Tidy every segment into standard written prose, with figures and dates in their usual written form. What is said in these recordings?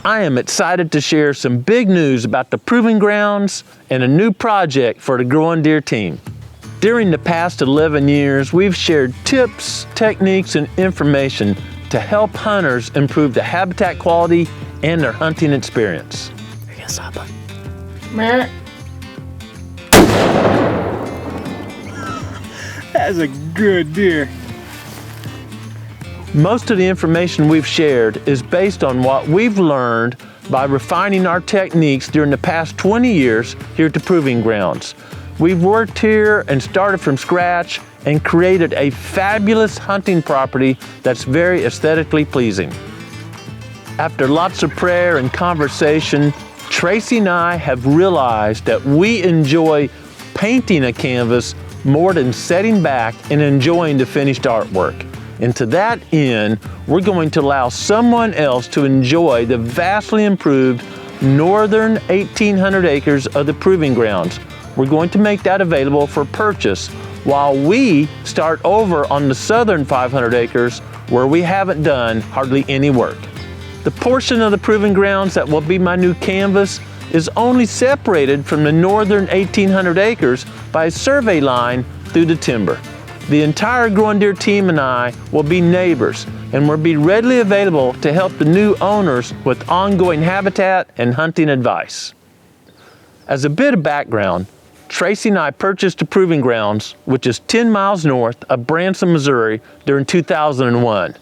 I am excited to share some big news about the Proving Grounds and a new project for the Growing Deer team. During the past 11 years, we've shared tips, techniques, and information to help hunters improve the habitat quality and their hunting experience. That's a good deer. Most of the information we've shared is based on what we've learned by refining our techniques during the past 20 years here at the Proving Grounds. We've worked here and started from scratch and created a fabulous hunting property that's very aesthetically pleasing. After lots of prayer and conversation, Tracy and I have realized that we enjoy painting a canvas more than sitting back and enjoying the finished artwork. And to that end, we're going to allow someone else to enjoy the vastly improved northern 1,800 acres of the Proving Grounds. We're going to make that available for purchase while we start over on the southern 500 acres where we haven't done hardly any work. The portion of the Proving Grounds that will be my new canvas is only separated from the northern 1,800 acres by a survey line through the timber. The entire Growing Deer team and I will be neighbors and will be readily available to help the new owners with ongoing habitat and hunting advice. As a bit of background, Tracy and I purchased the Proving Grounds, which is 10 miles north of Branson, Missouri, during 2001.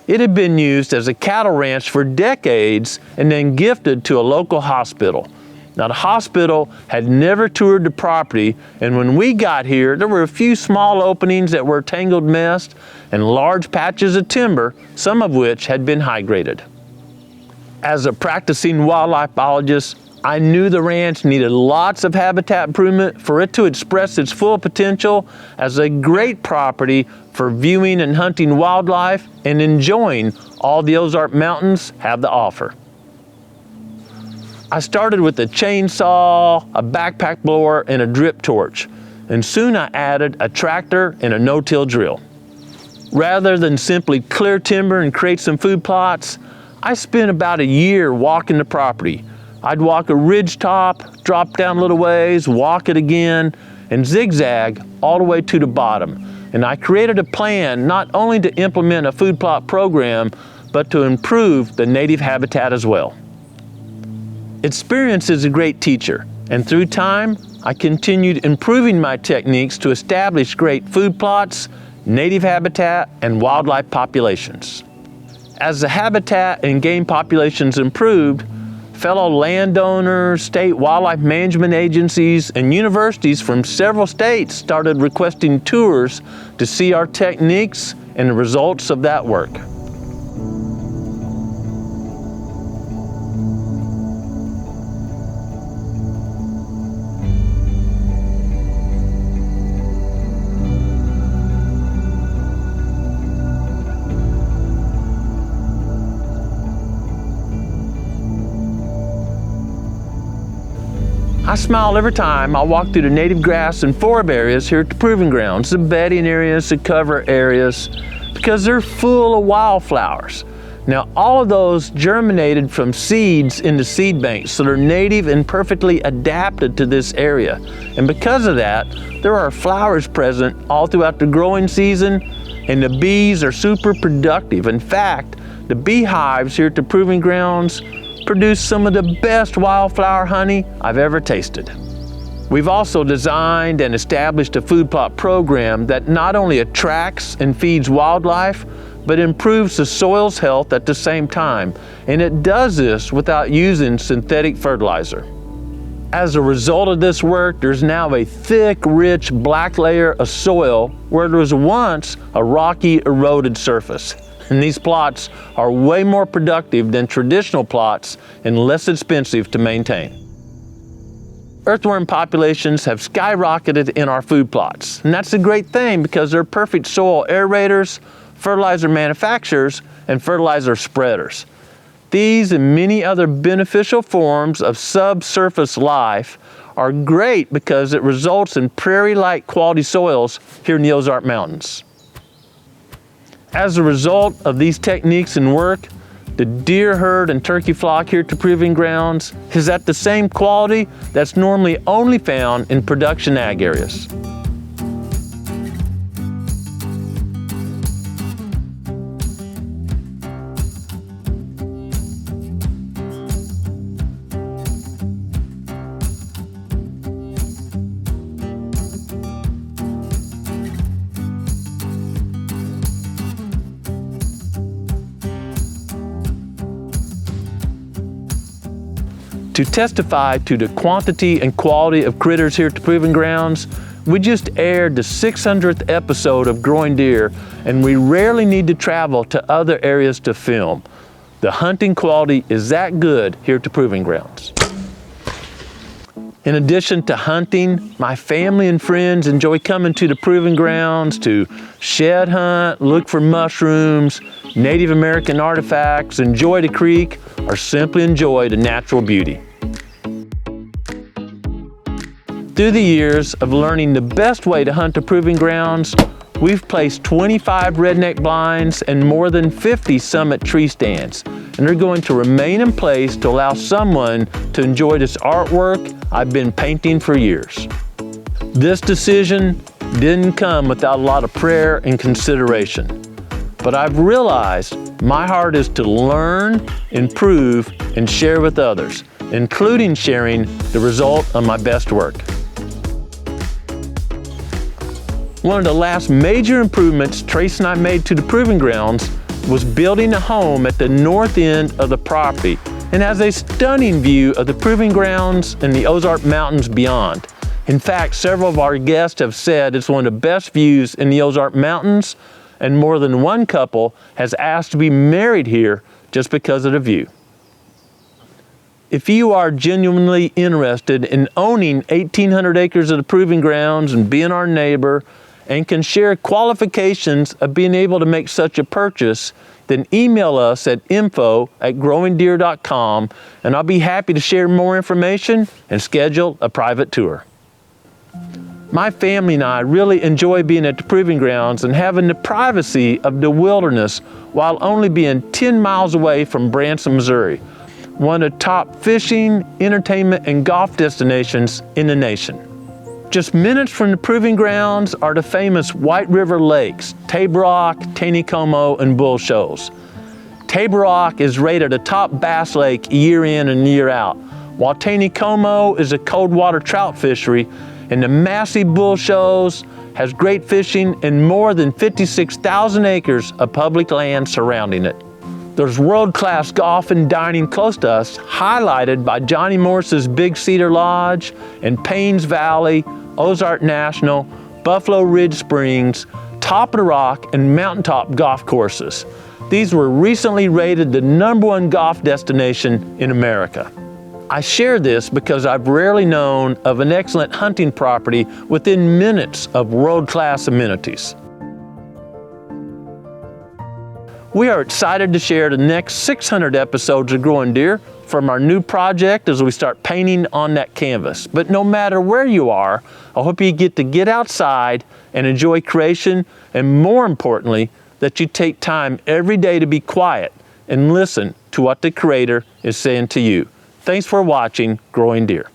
It had been used as a cattle ranch for decades and then gifted to a local hospital. Now, the hospital had never toured the property, and when we got here, there were a few small openings that were tangled mess and large patches of timber, some of which had been high-graded. As a practicing wildlife biologist, I knew the ranch needed lots of habitat improvement for it to express its full potential as a great property for viewing and hunting wildlife and enjoying all the Ozark Mountains have to offer. I started with a chainsaw, a backpack blower, and a drip torch, and soon I added a tractor and a no-till drill. Rather than simply clear timber and create some food plots, I spent about a year walking the property. I'd walk a ridge top, drop down a little ways, walk it again, and zigzag all the way to the bottom. And I created a plan not only to implement a food plot program, but to improve the native habitat as well. Experience is a great teacher, and through time, I continued improving my techniques to establish great food plots, native habitat, and wildlife populations. As the habitat and game populations improved, fellow landowners, state wildlife management agencies, and universities from several states started requesting tours to see our techniques and the results of that work. I smile every time I walk through the native grass and forb areas here at the Proving Grounds, the bedding areas, the cover areas, because they're full of wildflowers. Now, all of those germinated from seeds in the seed banks, so they're native and perfectly adapted to this area. And because of that, there are flowers present all throughout the growing season, and the bees are super productive. In fact, the beehives here at the Proving Grounds produce some of the best wildflower honey I've ever tasted. We've also designed and established a food plot program that not only attracts and feeds wildlife, but improves the soil's health at the same time. And it does this without using synthetic fertilizer. As a result of this work, there's now a thick, rich, black layer of soil where there was once a rocky, eroded surface. And these plots are way more productive than traditional plots and less expensive to maintain. Earthworm populations have skyrocketed in our food plots. And that's a great thing because they're perfect soil aerators, fertilizer manufacturers, and fertilizer spreaders. These and many other beneficial forms of subsurface life are great because it results in prairie-like quality soils here in the Ozark Mountains. As a result of these techniques and work, the deer herd and turkey flock here at the Proving Grounds is at the same quality that's normally only found in production ag areas. To testify to the quantity and quality of critters here at the Proving Grounds, we just aired the 600th episode of Growing Deer, and we rarely need to travel to other areas to film. The hunting quality is that good here at the Proving Grounds. In addition to hunting, my family and friends enjoy coming to the Proving Grounds to shed hunt, look for mushrooms, Native American artifacts, enjoy the creek, or simply enjoy the natural beauty. Through the years of learning the best way to hunt the Proving Grounds, we've placed 25 redneck blinds and more than 50 summit tree stands, and they're going to remain in place to allow someone to enjoy this artwork I've been painting for years. This decision didn't come without a lot of prayer and consideration, but I've realized my heart is to learn, improve, and share with others, including sharing the result of my best work. One of the last major improvements Trace and I made to the Proving Grounds was building a home at the north end of the property and has a stunning view of the Proving Grounds and the Ozark Mountains beyond. In fact, several of our guests have said it's one of the best views in the Ozark Mountains, and more than one couple has asked to be married here just because of the view. If you are genuinely interested in owning 1,800 acres of the Proving Grounds and being our neighbor, and can share qualifications of being able to make such a purchase, then email us at info@growingdeer.com, and I'll be happy to share more information and schedule a private tour. My family and I really enjoy being at the Proving Grounds and having the privacy of the wilderness while only being 10 miles away from Branson, Missouri, one of the top fishing, entertainment, and golf destinations in the nation. Just minutes from the Proving Grounds are the famous White River Lakes, Table Rock, Taneycomo, and Bull Shoals. Table Rock is rated a top bass lake year in and year out, while Taneycomo is a cold water trout fishery, and the massive Bull Shoals has great fishing and more than 56,000 acres of public land surrounding it. There's world-class golf and dining close to us, highlighted by Johnny Morse's Big Cedar Lodge and Paynes Valley, Ozark National, Buffalo Ridge Springs, Top of the Rock, and Mountaintop golf courses. These were recently rated the #1 golf destination in America. I share this because I've rarely known of an excellent hunting property within minutes of world-class amenities. We are excited to share the next 600 episodes of Growing Deer from our new project as we start painting on that canvas. But no matter where you are, I hope you get outside and enjoy creation, and more importantly, that you take time every day to be quiet and listen to what the Creator is saying to you. Thanks for watching Growing Deer.